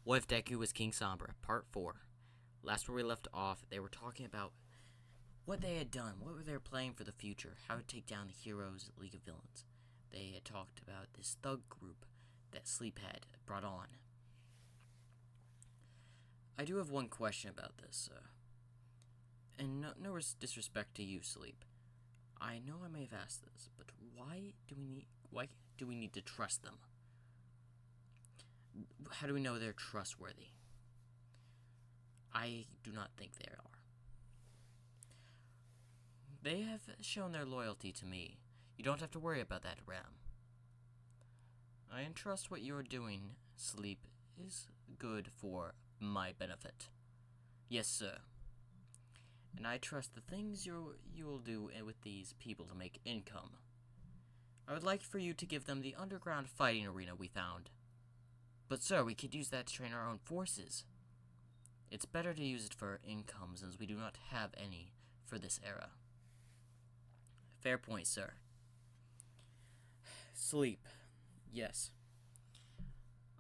What if Deku was King Sombra? Part 4. Last where we left off, they were talking about what they had done, what they were planning for the future, how to take down the heroes, League of Villains. They had talked about this thug group that Sleep had brought on. I do have one question about this, and no disrespect to you, Sleep. I know I may have asked this, but why do we need to trust them? How do we know they're trustworthy? I do not think they are. They have shown their loyalty to me. You don't have to worry about that, Ram. I entrust what you're doing, Sleep, is good for my benefit. Yes, sir. And I trust the things you'll do with these people to make income. I would like for you to give them the underground fighting arena we found. But, sir, we could use that to train our own forces. It's better to use it for income, since we do not have any for this era. Fair point, sir. Sleep. Yes.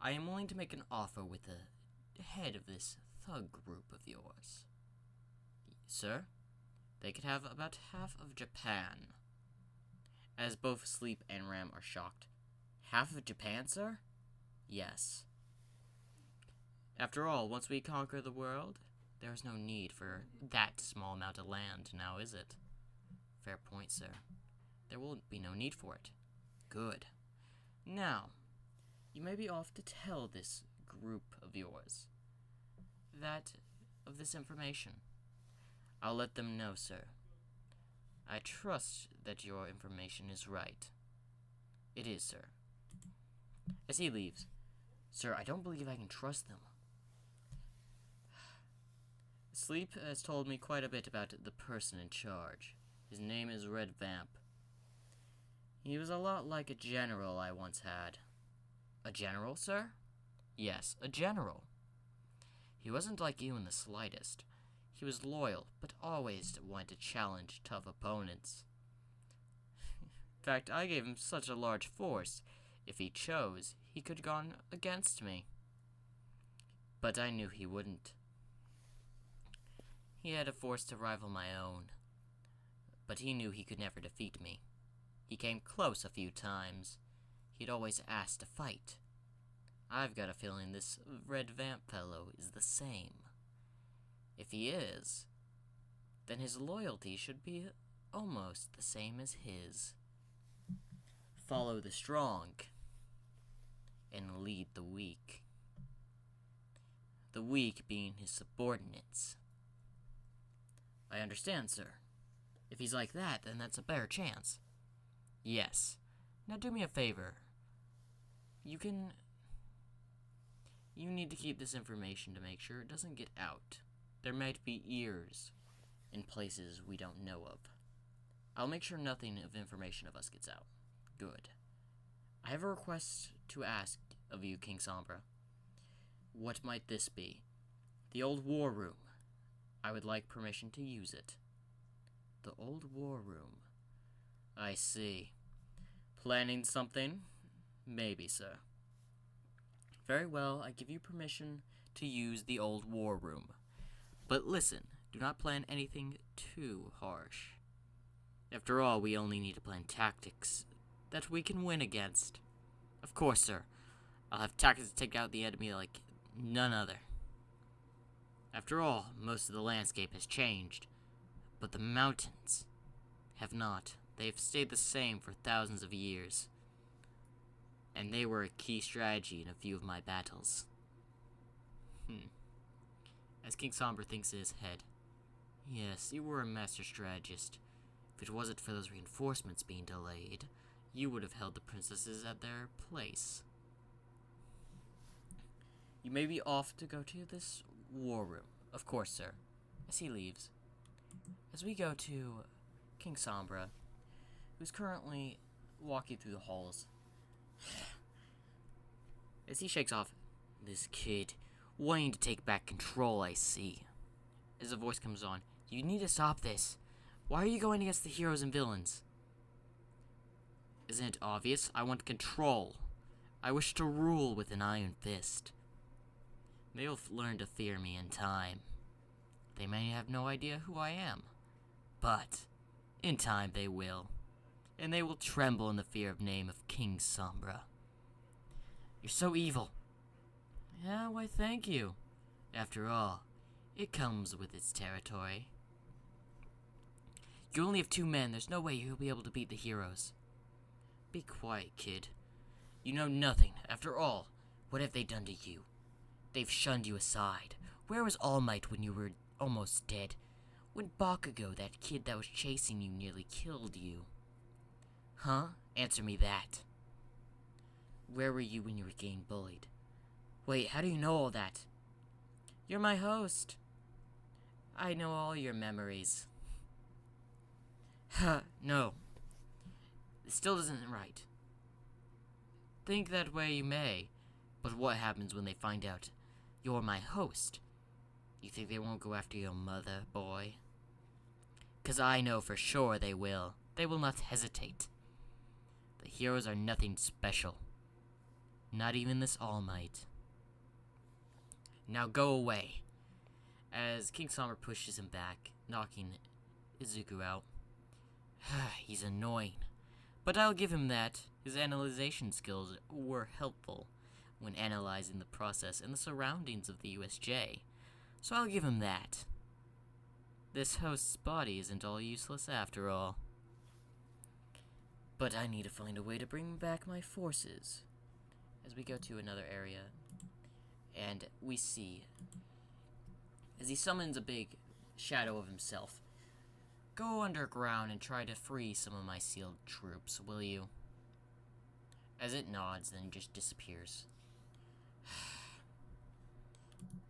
I am willing to make an offer with the head of this thug group of yours. Sir, they could have about half of Japan. As both Sleep and Ram are shocked. Half of Japan, sir? Yes. After all, once we conquer the world, there is no need for that small amount of land now, is it? Fair point, sir. There will be no need for it. Good. Now, you may be off to tell this group of yours of this information. I'll let them know, sir. I trust that your information is right. It is, sir. As he leaves, sir, I don't believe I can trust them. Sleep has told me quite a bit about the person in charge. His name is Red Vamp. He was a lot like a general I once had. A general, sir? Yes, a general. He wasn't like you in the slightest. He was loyal, but always wanted to challenge tough opponents. In fact, I gave him such a large force. If he chose, he could have gone against me. But I knew he wouldn't. He had a force to rival my own. But he knew he could never defeat me. He came close a few times. He'd always asked to fight. I've got a feeling this Red Vamp fellow is the same. If he is, then his loyalty should be almost the same as his. Follow the strong and lead the weak. The weak being his subordinates. I understand, sir. If he's like that, then that's a better chance. Yes. Now do me a favor. You need to keep this information to make sure it doesn't get out. There might be ears in places we don't know of. I'll make sure nothing of information of us gets out. Good. I have a request to ask of you, King Sombra. What might this be? The old war room. I would like permission to use it. The old war room. I see. Planning something? Maybe, sir. Very well, I give you permission to use the old war room. But listen, do not plan anything too harsh. After all, we only need to plan tactics that we can win against. Of course, sir. I'll have tactics to take out the enemy like none other. After all, most of the landscape has changed, but the mountains have not. They've stayed the same for thousands of years, and they were a key strategy in a few of my battles. As King Sombra thinks in his head, yes, you were a master strategist. If it wasn't for those reinforcements being delayed, you would have held the princesses at their place. You may be off to go to this war room. Of course, sir. As he leaves. As we go to King Sombra, who's currently walking through the halls. As he shakes off, this kid, wanting to take back control, I see. As a voice comes on, you need to stop this. Why are you going against the heroes and villains? Isn't it obvious? I want control. I wish to rule with an iron fist. They'll learn to fear me in time. They may have no idea who I am, but in time they will, and they will tremble in the fear of name of King Sombra. You're so evil. Yeah, why thank you. After all, it comes with its territory. You only have 2 men, there's no way you'll be able to beat the heroes. Be quiet, kid. You know nothing. After all, what have they done to you? They've shunned you aside. Where was All Might when you were almost dead? When Bakugo, that kid that was chasing you, nearly killed you? Huh? Answer me that. Where were you when you were getting bullied? Wait, how do you know all that? You're my host. I know all your memories. Huh, no. It still isn't right. Think that way you may, but what happens when they find out you're my host? You think they won't go after your mother, boy? 'Cause I know for sure they will. They will not hesitate. The heroes are nothing special. Not even this All Might. Now go away. As King Sombra pushes him back, knocking Izuku out. He's annoying. But I'll give him that. His analyzation skills were helpful when analyzing the process and the surroundings of the USJ. So I'll give him that. This host's body isn't all useless after all. But I need to find a way to bring back my forces. As we go to another area, and we see, as he summons a big shadow of himself, go underground and try to free some of my sealed troops, will you? As it nods, then just disappears.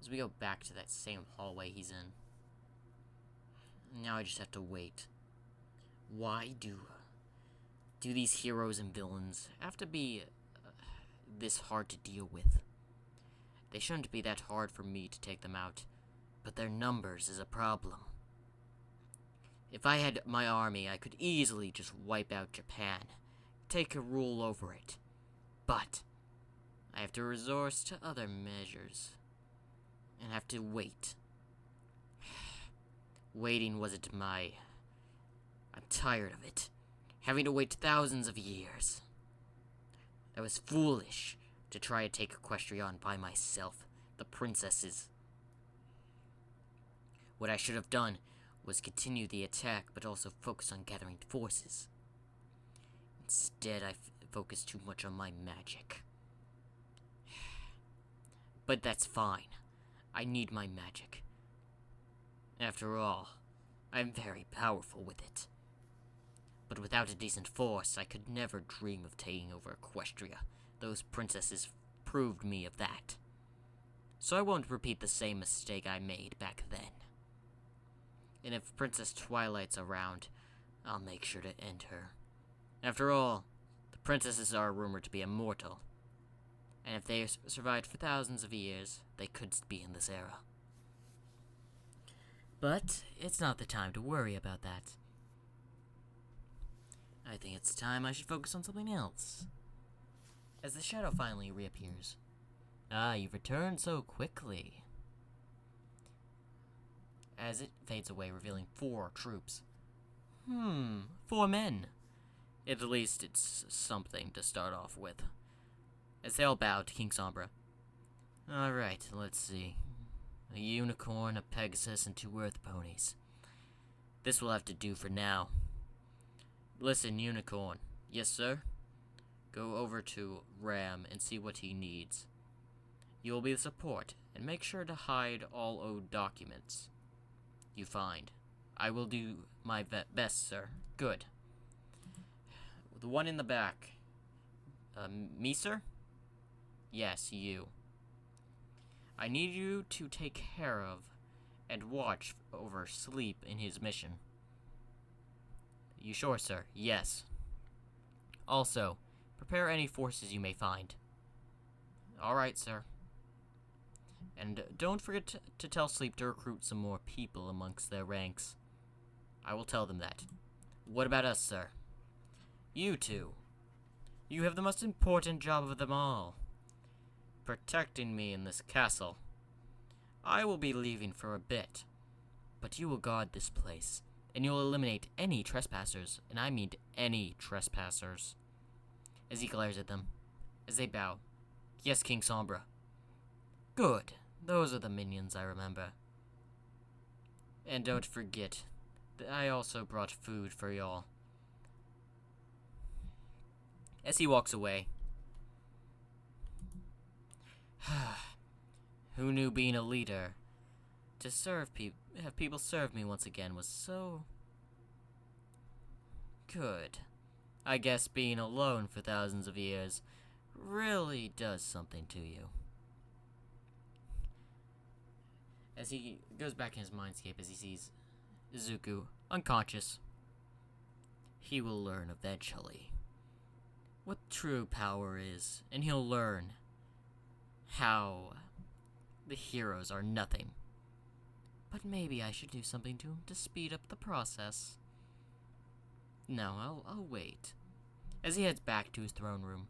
As we go back to that same hallway he's in. Now I just have to wait. Why do these heroes and villains have to be this hard to deal with? They shouldn't be that hard for me to take them out, but their numbers is a problem. If I had my army, I could easily just wipe out Japan, take a rule over it. But I have to resort to other measures, and have to wait. Waiting wasn't I'm tired of it. Having to wait thousands of years. I was foolish to try to take Equestria by myself, the princesses. What I should have done was continue the attack, but also focus on gathering forces. Instead, I focused too much on my magic. But that's fine. I need my magic. After all, I'm very powerful with it. But without a decent force, I could never dream of taking over Equestria. Those princesses proved me of that. So I won't repeat the same mistake I made back then. And if Princess Twilight's around, I'll make sure to end her. After all, the princesses are rumored to be immortal. And if they survived for thousands of years, they could be in this era. But it's not the time to worry about that. I think it's time I should focus on something else. As the shadow finally reappears. Ah, you've returned so quickly. As it fades away, revealing 4 troops. 4 men. At least it's something to start off with. As they all bow to King Sombra. Alright, let's see. A unicorn, a Pegasus, and 2 earth ponies. This will have to do for now. Listen, Unicorn. Yes, sir? Go over to Ram and see what he needs. You will be the support, and make sure to hide all owed documents you find. I will do my best, sir. Good. The one in the back. Me, sir? Yes, you. I need you to take care of and watch over Sleep in his mission. You sure, sir? Yes. Also, prepare any forces you may find. Alright, sir. And don't forget to tell Sleep to recruit some more people amongst their ranks. I will tell them that. What about us, sir? You two. You have the most important job of them all. Protecting me in this castle. I will be leaving for a bit, but you will guard this place, and you will eliminate any trespassers, and I mean any trespassers. As he glares at them, as they bow. Yes, King Sombra. Good. Those are the minions I remember. And don't forget that I also brought food for y'all. As he walks away. Who knew being a leader, to have people serve me once again was so good. I guess being alone for thousands of years really does something to you. As he goes back in his mindscape as he sees Izuku unconscious, he will learn eventually what true power is, and he'll learn how the heroes are nothing. But maybe I should do something to speed up the process. No, I'll wait. As he heads back to his throne room.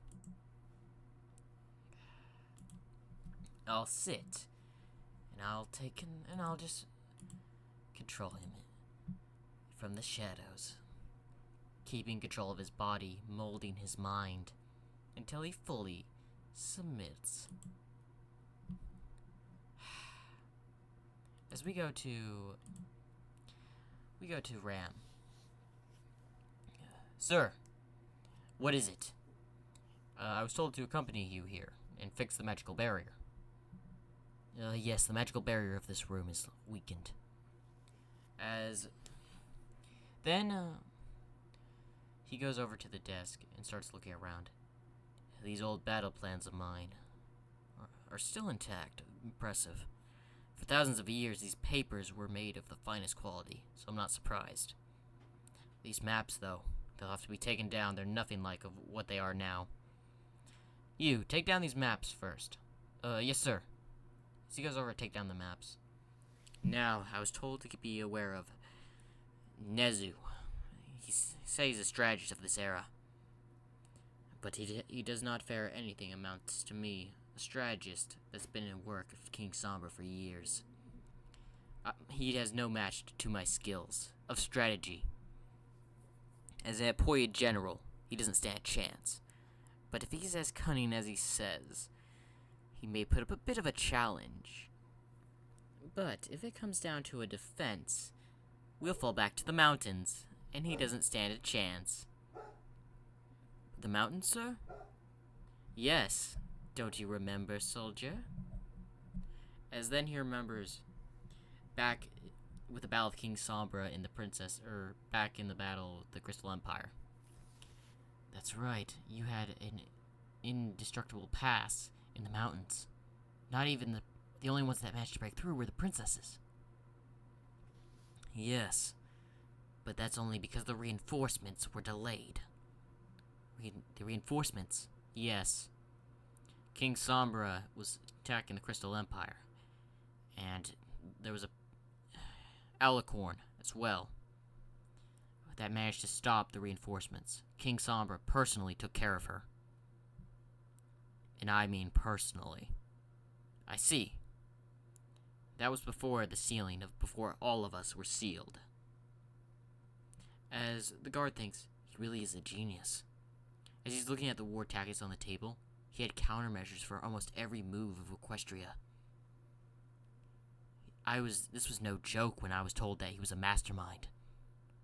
I'll sit, and I'll just control him from the shadows, keeping control of his body, molding his mind, until he fully submits. As we go to Ram. Sir, what is it? I was told to accompany you here and fix the magical barrier. Yes, the magical barrier of this room is weakened. Then he goes over to the desk and starts looking around. These old battle plans of mine are still intact. Impressive. For thousands of years, these papers were made of the finest quality, so I'm not surprised. These maps, though, they'll have to be taken down. They're nothing like of what they are now. You, take down these maps first. Yes, sir. So he goes over to take down the maps. Now, I was told to be aware of Nezu. He says he's a strategist of this era. But he does not fare anything amounts to me, a strategist that's been in work of King Sombra for years. He has no match to my skills of strategy. As an appointed general, he doesn't stand a chance. But if he's as cunning as he says, he may put up a bit of a challenge. But if it comes down to a defense, we'll fall back to the mountains, and he doesn't stand a chance. The mountains, sir? Yes. Don't you remember, soldier? As then he remembers back with the battle of King Sombra and the princess, back in the battle of the Crystal Empire. That's right, you had an indestructible pass in the mountains. Not even the only ones that managed to break through were the princesses. Yes, but that's only because the reinforcements were delayed. The reinforcements? Yes. King Sombra was attacking the Crystal Empire, and there was a alicorn as well that managed to stop the reinforcements. King Sombra personally took care of her. And I mean personally. I see. That was before the sealing before all of us were sealed. As the guard thinks, he really is a genius. As he's looking at the war tactics on the table, he had countermeasures for almost every move of Equestria. This was no joke when I was told that he was a mastermind.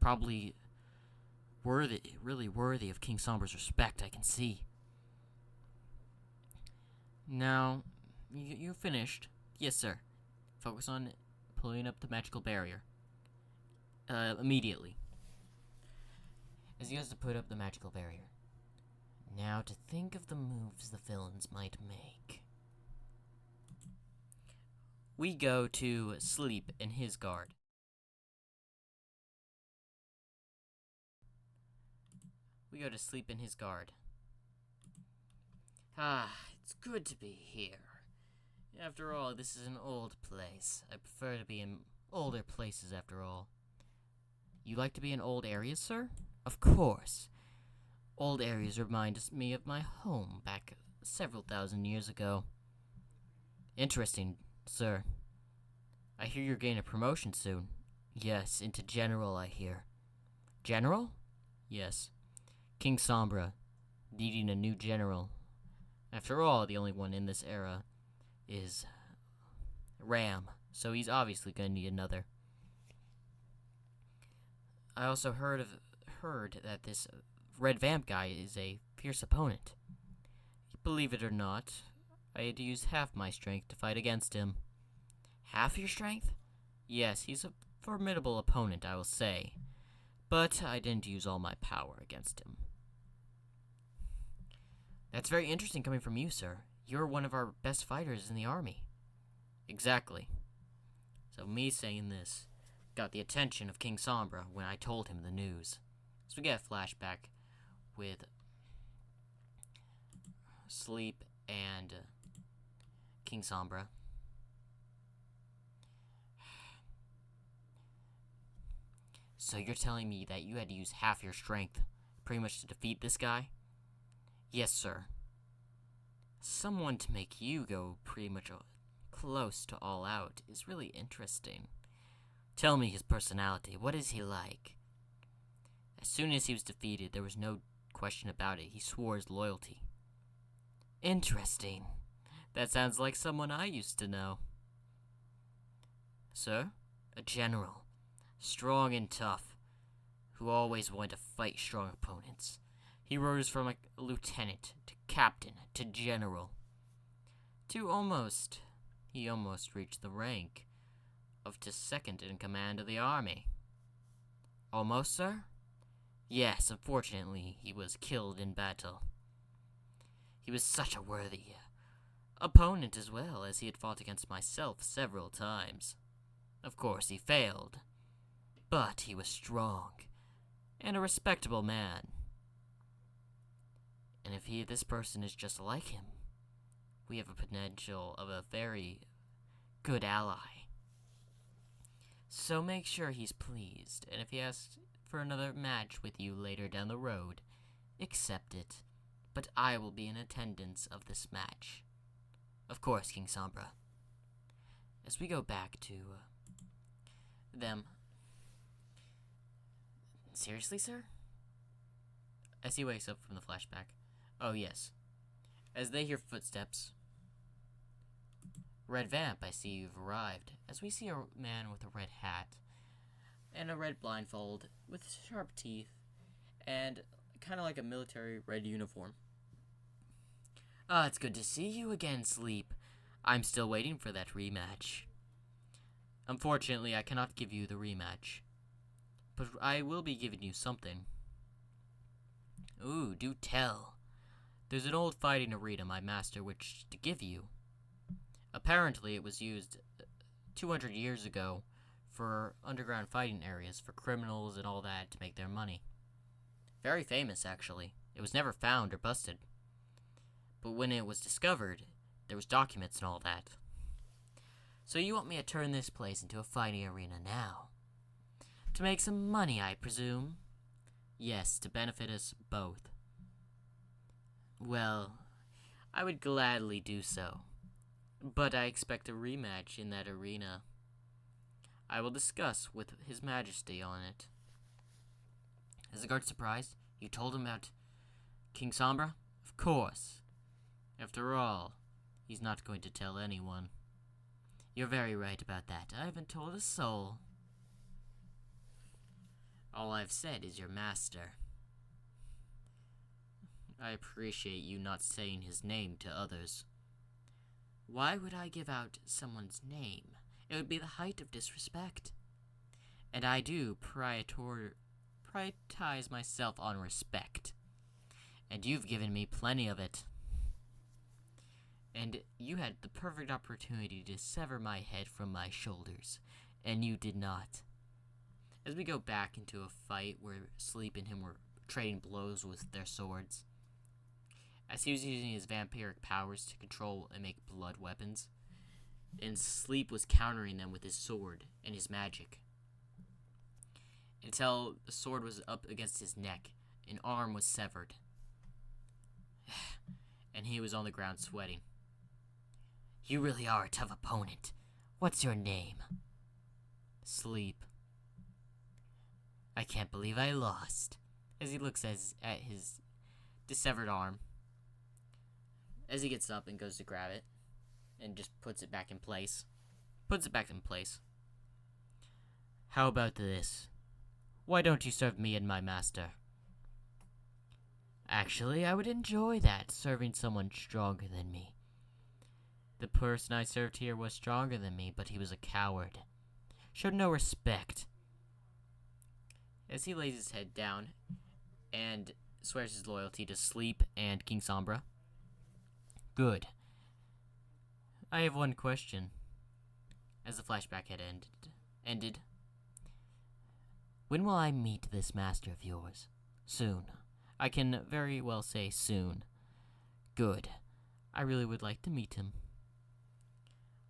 Probably really worthy of King Sombra's respect, I can see. Now, you finished? Yes, sir. Focus on pulling up the magical barrier. Immediately. As he goes to put up the magical barrier. Now to think of the moves the villains might make. We go to sleep in his guard. It's good to be here. After all, this is an old place. I prefer to be in older places after all. You like to be in old areas, sir? Of course. Old areas remind me of my home back several thousand years ago. Interesting, sir. I hear you're getting a promotion soon. Yes, into General, I hear. General? Yes. King Sombra, needing a new general. After all, the only one in this era is Ram, so he's obviously gonna need another. I also heard that this Red Vamp guy is a fierce opponent. Believe it or not, I had to use half my strength to fight against him. Half your strength? Yes, he's a formidable opponent, I will say. But I didn't use all my power against him. That's very interesting coming from you, sir. You're one of our best fighters in the army. Exactly. So me saying this got the attention of King Sombra when I told him the news. So we get a flashback with Sleep and King Sombra. So you're telling me that you had to use half your strength pretty much to defeat this guy? Yes, sir. Someone to make you go pretty much close to all out is really interesting. Tell me his personality. What is he like? As soon as he was defeated, there was no question about it. He swore his loyalty. Interesting. That sounds like someone I used to know. Sir? A general. Strong and tough. Who always wanted to fight strong opponents. He rose from a lieutenant to captain to general. He almost reached the rank of to second in command of the army. Almost, sir? Yes, unfortunately, he was killed in battle. He was such a worthy opponent as well, as he had fought against myself several times. Of course, he failed, but he was strong and a respectable man. And if this person is just like him, we have a potential of a very good ally. So make sure he's pleased, and if he asks for another match with you later down the road, accept it. But I will be in attendance of this match. Of course, King Sombra. As we go back to them. Seriously, sir? As he wakes up from the flashback. Oh, yes. As they hear footsteps. Red Vamp, I see you've arrived. As we see a man with a red hat and a red blindfold with sharp teeth and kind of like a military red uniform. It's good to see you again, Sleep. I'm still waiting for that rematch. Unfortunately, I cannot give you the rematch, but I will be giving you something. Ooh, do tell. There's an old fighting arena my master wished to give you. Apparently, it was used 200 years ago for underground fighting areas for criminals and all that to make their money. Very famous, actually. It was never found or busted. But when it was discovered, there was documents and all that. So you want me to turn this place into a fighting arena now? To make some money, I presume? Yes, to benefit us both. Well, I would gladly do so. But I expect a rematch in that arena. I will discuss with His Majesty on it. Is the guard surprised? You told him about King Sombra? Of course. After all, he's not going to tell anyone. You're very right about that. I haven't told a soul. All I've said is your master. I appreciate you not saying his name to others. Why would I give out someone's name? It would be the height of disrespect. And I do prioritize myself on respect. And you've given me plenty of it. And you had the perfect opportunity to sever my head from my shoulders, and you did not. As we go back into a fight where Sleep and him were trading blows with their swords, as he was using his vampiric powers to control and make blood weapons, and Sleep was countering them with his sword and his magic, until the sword was up against his neck, an arm was severed, and he was on the ground sweating. You really are a tough opponent. What's your name? Sleep. I can't believe I lost. As he looks at his dissevered arm. As he gets up and goes to grab it. And just puts it back in place. How about this? Why don't you serve me and my master? Actually, I would enjoy that, serving someone stronger than me. The person I served here was stronger than me, but he was a coward. Showed no respect. As he lays his head down and swears his loyalty to Sleep and King Sombra. Good. I have one question. As the flashback had ended. When will I meet this master of yours? Soon. I can very well say soon. Good. I really would like to meet him.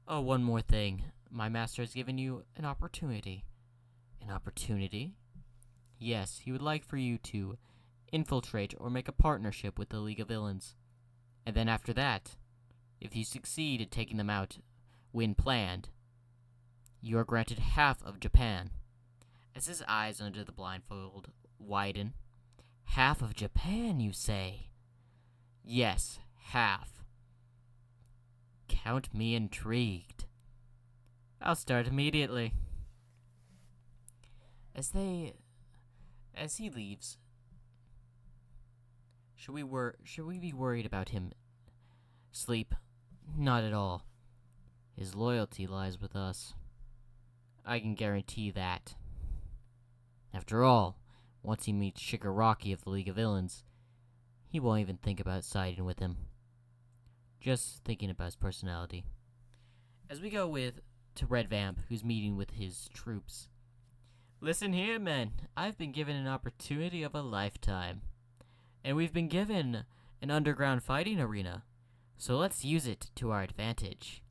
Oh, one more thing. My master has given you an opportunity. An opportunity? Yes, he would like for you to infiltrate or make a partnership with the League of Villains. And then after that, if you succeed in taking them out when planned, you are granted half of Japan. As his eyes under the blindfold widen. Half of Japan, you say? Yes, half. Count me intrigued. I'll start immediately. As he leaves, should we be worried about him? Sleep? Not at all. His loyalty lies with us. I can guarantee that. After all, once he meets Shigaraki of the League of Villains, he won't even think about siding with him. Just thinking about his personality. As we go to Red Vamp, who's meeting with his troops. Listen here, men. I've been given an opportunity of a lifetime. And we've been given an underground fighting arena. So let's use it to our advantage.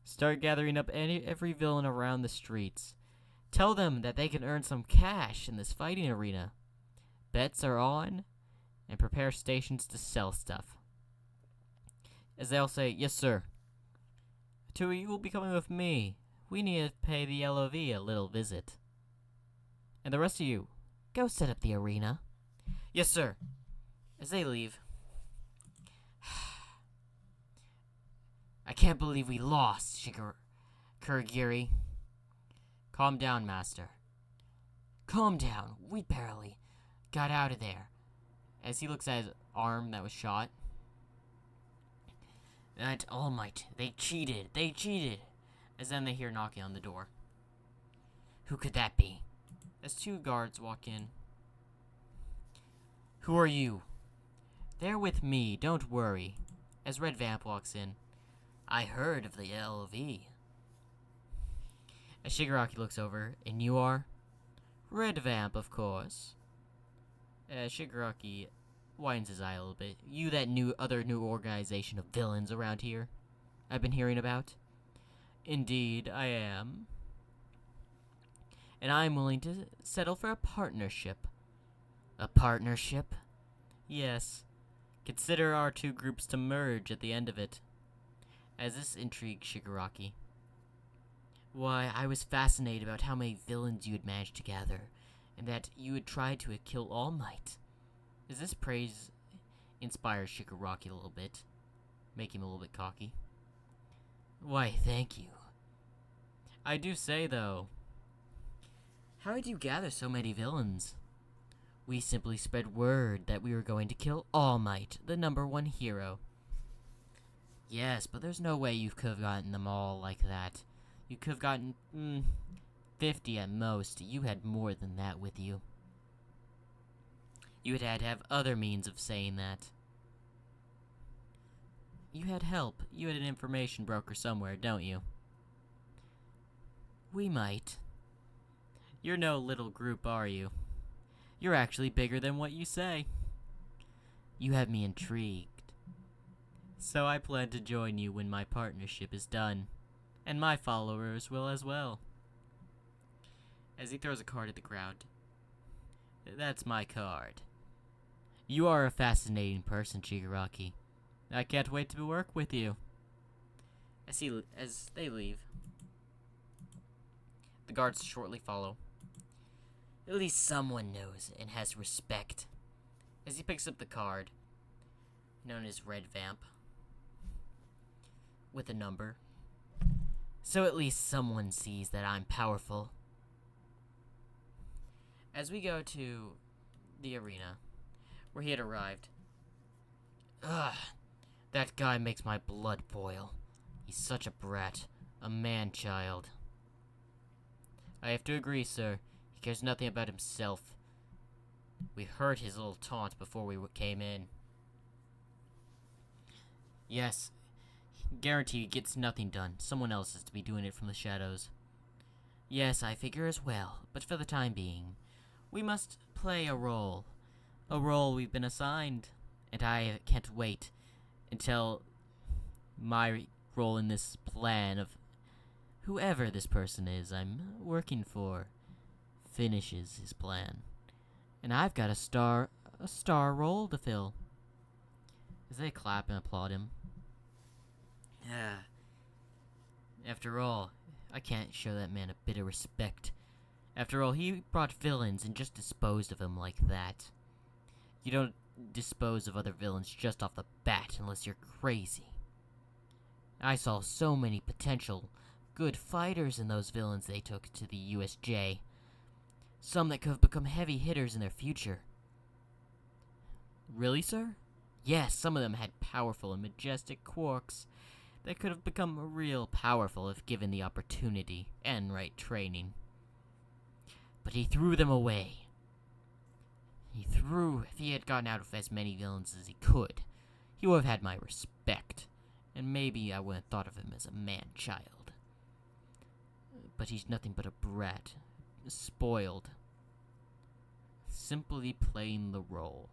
Start gathering up every villain around the streets. Tell them that they can earn some cash in this fighting arena. Bets are on, and prepare stations to sell stuff. As they'll say, yes sir. Two of you will be coming with me. We need to pay the LOV a little visit. And the rest of you, go set up the arena. Yes sir. As they leave. I can't believe we lost, Kurogiri. Calm down, Master. Calm down. We barely got out of there. As he looks at his arm that was shot. That All Might. They cheated. As then they hear knocking on the door. Who could that be? As two guards walk in. Who are you? They're with me. Don't worry. As Red Vamp walks in. I heard of the LV. As Shigaraki looks over, and you are? Red Vamp, of course. As Shigaraki widens his eye a little bit. You that other new organization of villains around here I've been hearing about? Indeed, I am. And I'm willing to settle for a partnership. A partnership? Yes. Consider our two groups to merge at the end of it. As this intrigued Shigaraki. Why, I was fascinated about how many villains you had managed to gather, and that you had tried to kill All Might. As this praise inspires Shigaraki a little bit, make him a little bit cocky. Why, thank you. I do say, though, how did you gather so many villains? We simply spread word that we were going to kill All Might, the #1 hero. Yes, but there's no way you could have gotten them all like that. You could have gotten 50 at most. You had more than that with you. You had to have other means of saying that. You had help. You had an information broker somewhere, don't you? We might. You're no little group, are you? You're actually bigger than what you say. You have me intrigued. So I plan to join you when my partnership is done. And my followers will as well. As he throws a card at the ground. That's my card. You are a fascinating person, Shigaraki. I can't wait to work with you. As they leave, The guards shortly follow. At least someone knows and has respect. As he picks up the card, known as Red Vamp, with a number. So at least someone sees that I'm powerful. As we go to the arena, where he had arrived. Ugh, that guy makes my blood boil. He's such a brat, a man-child. I have to agree, sir. He cares nothing about himself. We heard his little taunt before we came in. Yes, guarantee he gets nothing done. Someone else is to be doing it from the shadows. Yes, I figure as well, but for the time being, we must play a role. A role we've been assigned, and I can't wait until my role in this plan of whoever this person is I'm working for finishes his plan. And I've got a star role to fill. As they clap and applaud him. After all, I can't show that man a bit of respect. After all, he brought villains and just disposed of them like that. You don't dispose of other villains just off the bat unless you're crazy. I saw so many potential good fighters in those villains they took to the USJ. Some that could have become heavy hitters in their future. Really, sir? Yes, some of them had powerful and majestic quirks that could have become real powerful if given the opportunity and right training. But he threw them away. If he had gotten out of as many villains as he could, he would have had my respect, and maybe I wouldn't have thought of him as a man-child. But he's nothing but a brat, spoiled, simply playing the role.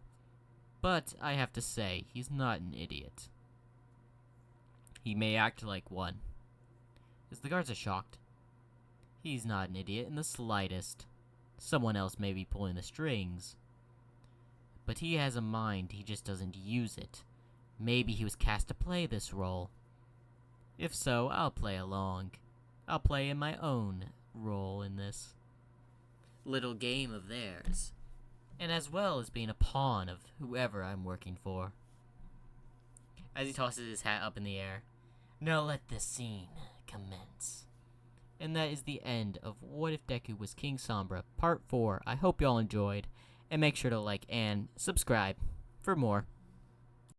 But I have to say, he's not an idiot. He may act like one. As the guards are shocked, he's not an idiot in the slightest. Someone else may be pulling the strings. But he has a mind, he just doesn't use it. Maybe he was cast to play this role. If so, I'll play along. I'll play in my own role in this little game of theirs. And as well as being a pawn of whoever I'm working for. As he tosses his hat up in the air. Now let the scene commence. And that is the end of What If Deku Was King Sombra, Part 4. I hope y'all enjoyed. And make sure to like and subscribe for more.